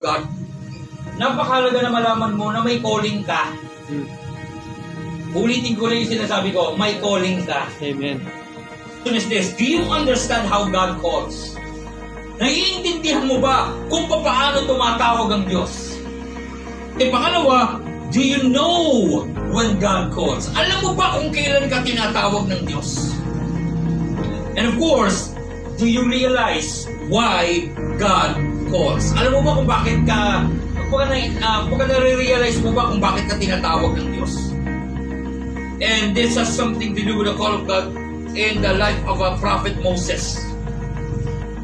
God, napakahalaga na malaman mo na may calling ka. Ulitin ko lang yung sinasabi ko, may calling ka. Amen. So is this, do you understand how God calls? Naiintindihan mo ba kung paano tumatawag ang Diyos? Pangalawa, do you know when God calls? Alam mo ba kung kailan ka tinatawag ng Diyos? And of course, do you realize why God calls? Alam mo ba kung bakit ka, pagka nare-realize mo ba kung bakit ka tinatawag ng Diyos? And this has something to do with the call of God in the life of a prophet Moses.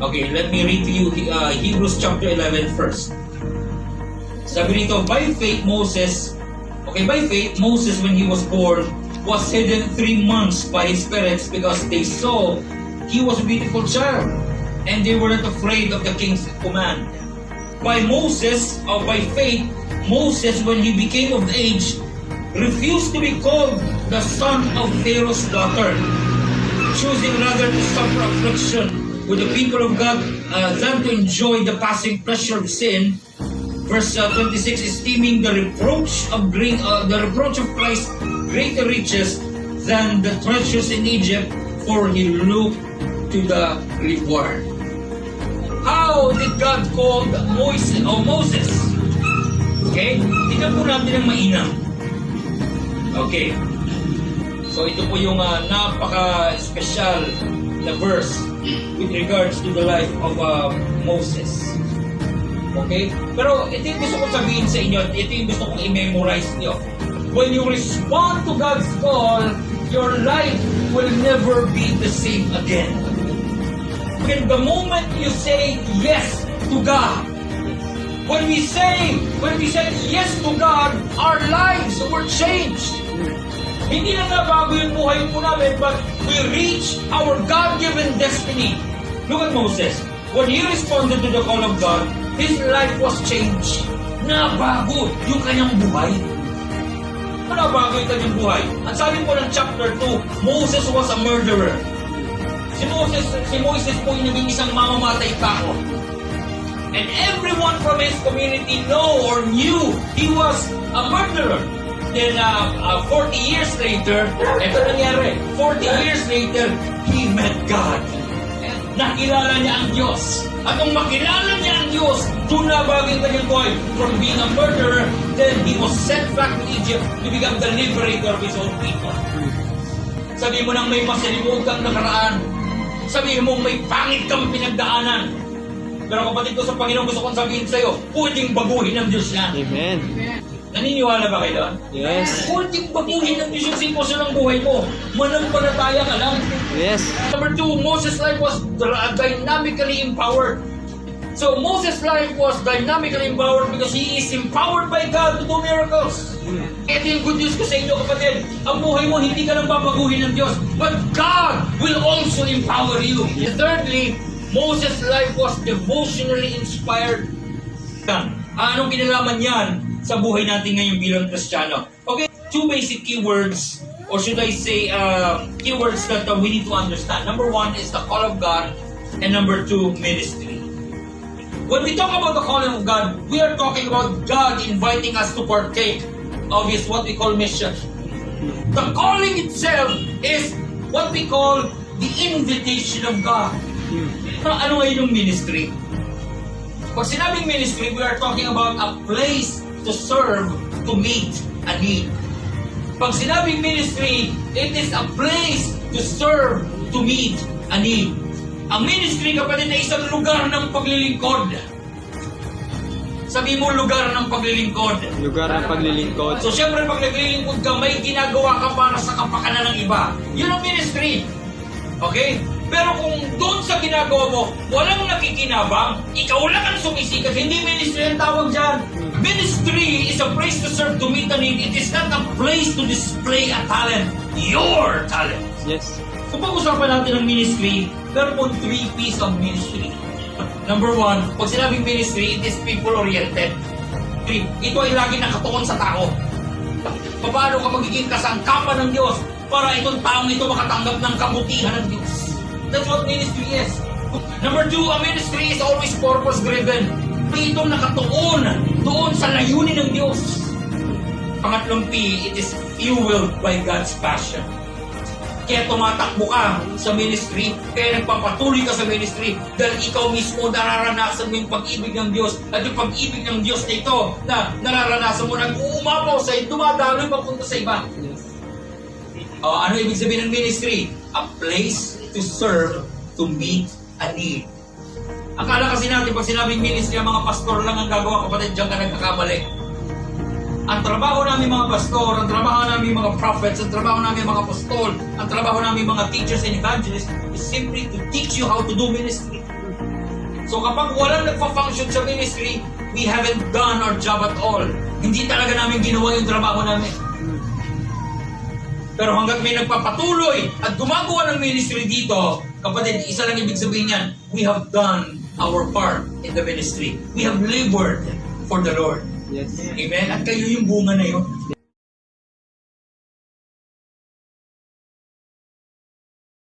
Okay, let me read to you Hebrews chapter 11 first. Sabi rito, by faith Moses, when he was born, was hidden 3 months by his parents because they saw he was a beautiful child, and they were not afraid of the king's command. By faith, Moses, when he became of age, refused to be called the son of Pharaoh's daughter, choosing rather to suffer affliction with the people of God than to enjoy the passing pleasure of sin. Verse 26, esteeming the reproach of Christ greater riches than the treasures in Egypt, for he looked to the reward. How did God call Moses? Okay, tingnan po natin ang mainam. Okay, so ito po yung napaka-special na verse with regards to the life of Moses. Okay? Pero ito yung gusto kong sabihin sa inyo, ito yung gusto kong i-memorize nyo. When you respond to God's call, your life will never be the same again. When the moment you say yes to God, when we said yes to God, our lives were changed. Hindi na nabago yung buhay po namin, but we reach our God-given destiny. Look at Moses. When he responded to the call of God, his life was changed. Nabago yung kanyang buhay. Nabago yung kanyang buhay. Ang sabi po ng chapter 2, Moses was a murderer. Si Moses po yung naging isang mamamatay tao. And everyone from his community knew he was a murderer. Then 40 years later, ito nangyari, 40 years later, he met God. Nakilala niya ang Diyos. At nung makilala niya ang Diyos, doon na bagay kanyang buhay. From being a murderer, then he was sent back to Egypt to become the liberator of his own people. Sabi mo nang may masalimuot kang nakaraan. Sabi mo may pangit kang pinagdaanan. Pero kapatid ko sa Panginoon, gusto kong sabihin sa iyo, pwedeng baguhin ng Diyos yan. Amen. Naniniwala ba kayo doon? Yes. Pwedeng baguhin ng Diyos yung sitwasyon ng buhay mo. Manampalataya ka lang. Yes. Number 2, Moses' life was dynamically empowered. So Moses' life was dynamically empowered because he is empowered by God to do miracles. Ito yung good news ko sa inyo, kapatid. Ang buhay mo, hindi ka lang babaguhin ng Diyos, but God will also empower you. Thirdly, Moses' life was devotionally inspired. Anong kinalaman yan sa buhay natin ngayon bilang Kristiyano? Okay, 2 basic keywords, or should I say keywords that we need to understand. Number 1 is the call of God, and number 2, ministry. When we talk about the calling of God, we are talking about God inviting us to partake of His what we call mission. The calling itself is what we call the invitation of God. Ano ngayon yung ministry? Pag sinabing ministry, we are talking about a place to serve, to meet a need. Pag sinabing ministry, it is a place to serve, to meet a need. Ang ministry, kapatid, ay isang lugar ng paglilingkod. Sabi mo, lugar ng paglilingkod. Lugar ng paglilingkod. So, syempre, pag naglilingkod ka, may ginagawa ka para sa kapakanan ng iba. Yun ang ministry. Okay? Pero kung doon sa ginagawa mo, walang nakikinabang, ikaw lang ang sumisikat, hindi ministry ang tawag dyan. Ministry is a place to serve, to meet a need. It is not a place to display a talent. Your talent. Yes. Kung pag-usapan natin ng ministry, there are 3 P's of ministry. Number 1, pag sinabing ministry, it is people-oriented. 3, ito ay lagi nakatuon sa tao. Paano ka magiging kasangkapan ng Diyos para itong taong ito makatanggap ng kabutihan ng Diyos? That's what ministry is. Number 2, a ministry is always purpose-driven. Dito nakatuon doon sa layunin ng Diyos. Pangatlong P, it is fueled by God's passion. Kaya tumatakbo ka sa ministry, kaya nagpapatuloy ka sa ministry, dahil ikaw mismo nararanasan mo yung pag-ibig ng Diyos, at yung pag-ibig ng Diyos na ito, na nararanasan mo, nag-uumapaw sa'yo, dumadaloy papunta sa iba. Ano ibig sabihin ng ministry? A place to serve, to meet a need. Akala kasi natin, pag sinabing ministry, ang mga pastor lang ang gagawa, kapatid, diyan ka nagkakamali. Ang trabaho namin mga pastor, ang trabaho namin mga prophets, ang trabaho namin mga apostol, ang trabaho namin mga teachers and evangelists is simply to teach you how to do ministry. So kapag walang nagpa-function sa ministry, we haven't done our job at all. Hindi talaga namin ginawa yung trabaho namin. Pero hanggat may nagpapatuloy at gumagawa ng ministry dito, kapatid, isa lang ibig sabihin yan, we have done our part in the ministry. We have labored for the Lord. Yes. Amen? At kayo yung bunga na yun.